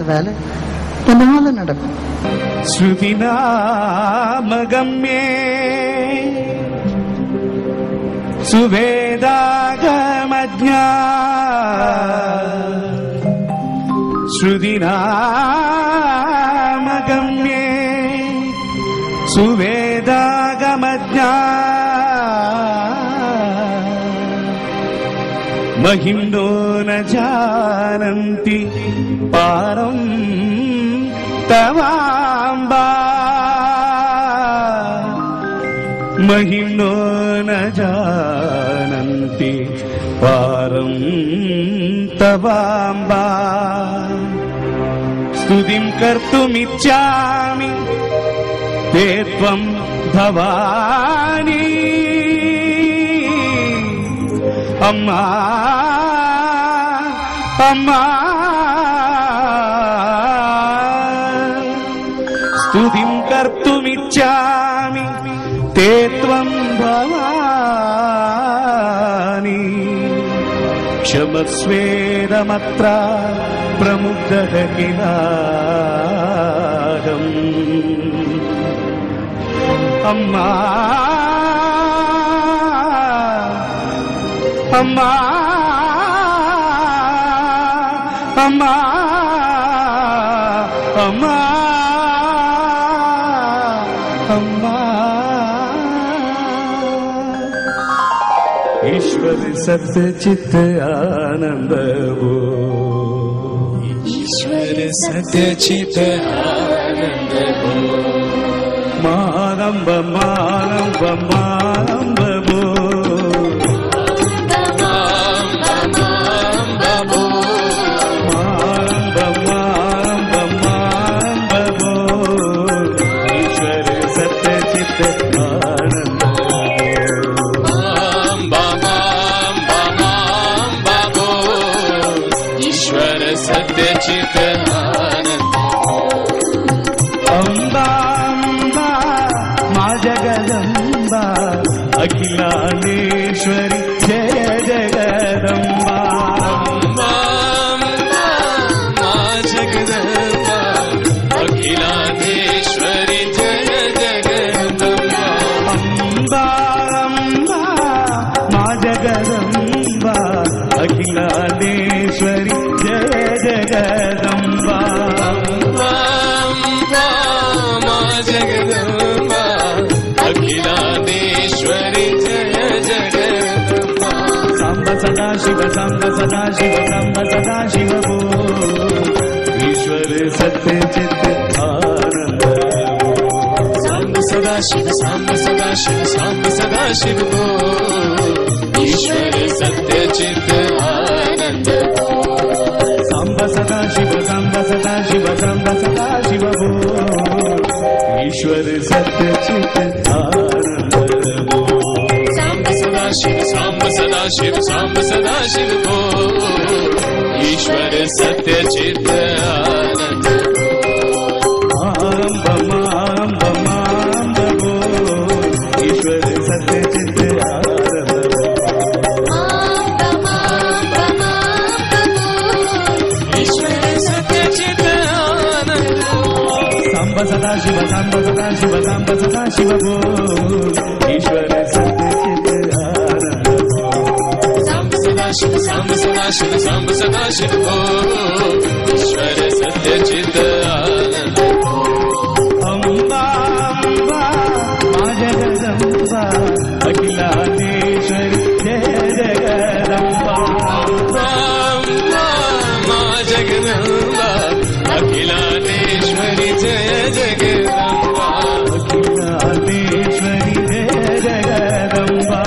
வேலை தன்னால நடக்கும். ஸ்ருதிநாமகம்யே சுவேதாகமஜ்ஞா ஸ்ருதிநாமகம்யே சுவேதாகமஜ்ஞா महिम्नो न जानन्ति पारं तवाम्बा महिम्नो न जानन्ति पारं तवाम्बा स्तुतिं कर्तुमिच्छामि ते त्वं भवानी अम्मा अम्मा स्तुतिं कर्तुमिच्छामि ते त्वं भवानी क्षमस्वेदमत्र प्रमुग्धः किलाहम् अम्मा अम्मा अम्मा अम्मा अम्मा ईश्वर सत्य चित्त आनंद वो ईश्वर सत्य चित्त आनंद वो मानंब मानंब मानंब वो अखिलानेश्वरी जय जगदम्बा मा जगदम्बा अखिलानेश्वरी जय जगदम्बा अम्बा अम्बा मा जगदम्बा अखिलानेश्वरी जय जगदम्बा मा जगदम्बा अखिलानेश्वरी सदा शिव सांब सदा शिव सांब सदा शिव वो ईश्वर सत्य चित्त आनंद वो सांब सदा शिव सांब सदा शिव सांब सदा शिव वो ईश्वर सत्य चित्त आनंद वो सांब सदा शिव सांब सदा शिव सांब सदा शिव वो ईश्वर सत्य चित्त आनंद वो शिव सांब सदा शिव सांब सदा शिव को ईश्वर सत्य चित्त आनंद आरंभ मारंभ मारंभ वो ईश्वर सत्य चित्त आनंद ईश्वर सत्य चित्त आनंद सांब सदा शिव सांब सदा शिव सांब सदा शिव वो ईश्वर सत्य शिव सांब सदा शिव सांब सदा शिव को ईश्वर सत्य चित्त आनंद अम्बा अम्बा मा जगदम्बा अखिलानेश्वरी जय जगदम्बा मा जगदम्बा अखिलानेश्वरी जय जगदम्बा अखिलानेश्वरी जय जगदम्बा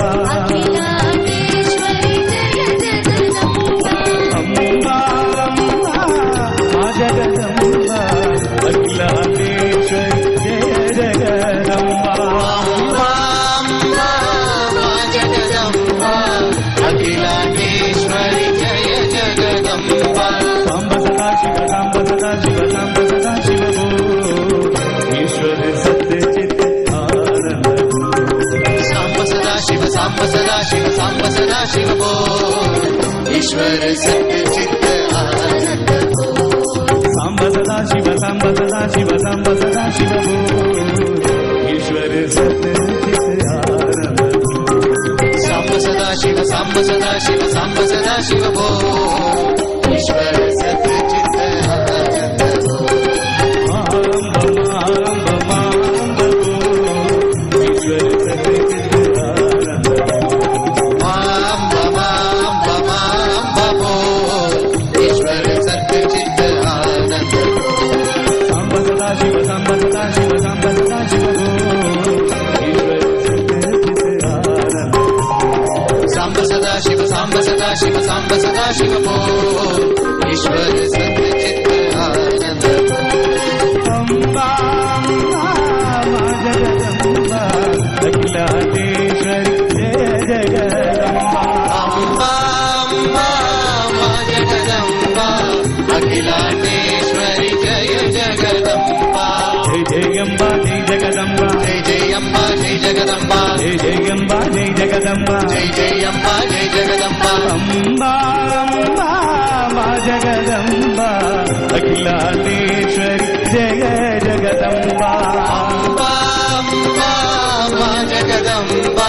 शिव वो ईश्वर सत्य चित्त आनंद वो सांब शिव बोल ईश्वर सत्य चित आनंद सांब सदा शिव सांब सदा शिव सांब सदा शिव बोल ईश्वर सत्य चित आनंद शिव सांब सदा शिव सांब सदा शिव बोल ईश्वर सत्य चित्त आनंद अम्बा जगदम्बा अखिलांडेश्वरी जय जगदम्बा अम्बा अम्बा जगदम्बा अखिलांडेश्वरी जय जगदम्बा जय जय अम्बा जय जगदम्बा जय जय अम्बा जय जगदम्बा जय जय अम्बा जय जगदम्बा जय जय अम्बा जय जगदम्बा अम्बा अम्बा मा जगदम्बा अखिलांडेश्वरी जय जगदम्बा अम्बा अम्बा मा जगदम्बा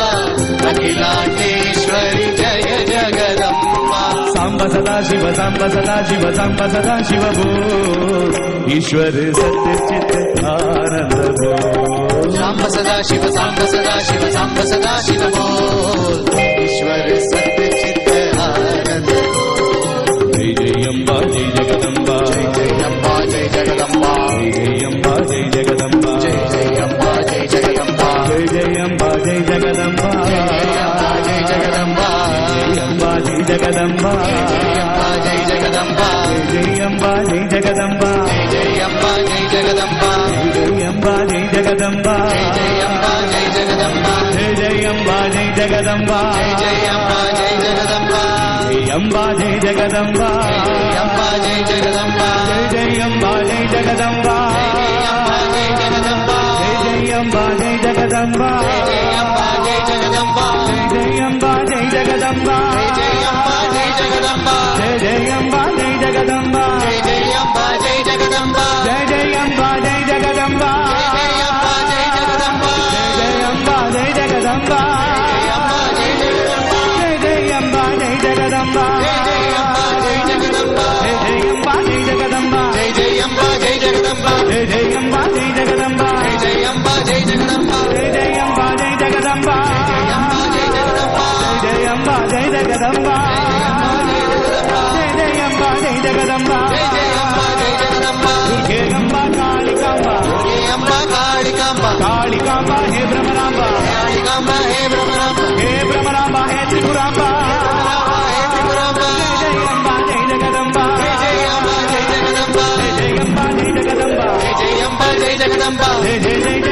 अखिलांडेश्वरी जय जगदम्बा सांब सदा शिव सांब सदा शिव सांब सदा शिव बोल ईश्वर सत्य चित आनंद बोल सांब सदा शिव सांब सदा शिव सांब सदा शिव बोल ईश्वर सत्य चित्त आनंद जय जय अम्बा जय जगदम्बा जय जय अम्बा जय जगदम्बा जय अम्बा जय जगदम्बा जय जय अम्बा जय जगदम्बा जय जय अम्बा जय जगदम्बा जय जगदम्बा जय जगदम्बा जय जगदम्बा जय अम्बा जय जगदम्बा जय अम्बा जय जगदम्बा जय अम्बा जय जगदम्बा जय अम्बा जय जगदम्बा जय अम्बा जय जगदम्बा जय अम्बा जय जगदम्बा जय अम्बा जय जगदम्बा अम्बा जय जगदम्बा जय अम्बा जय जगदम्बा जय अम्बा जय जगदम्बा जय अम्बा जय जगदम्बा जय अम्बा जय जगदम्बा जय अम्बा जय जगदम्बा जय अम्बा जय जगदम्बा जय अम्बा जय जगदम्बा जय अम्बा जय जगदम्बा जय अम्बा जय जगदम्बा जय अम्बा जय जगदम्बा जय अम्बा जय जगदम्बा जय अम्बा जय जगदम्बा जय अम्बा जय जगदम्बा जय अम्बा जय जगदम्बा जय अम्बा जय जगदम्बा जय अम्बा जय जगदम्बा जय अम्बा जय जगदम्बा जय अम्बा जय जगदम्बा दुर्गे अम्बा कालिकांबा हे अम्बा कालिकांबा कालिकांबा हे ब्रह्मरांबा कालिकांबा हे ब्रह्मरांबा हे ब्रह्मरांबा हे त्रिपुरांबा हे त्रिपुरांबा जय अम्बा जय जगदम्बा जय अम्बा जय जगदम्बा जय अम्बा जय जगदम्बा जय अम्बा जय जगदम्बा जय जय जय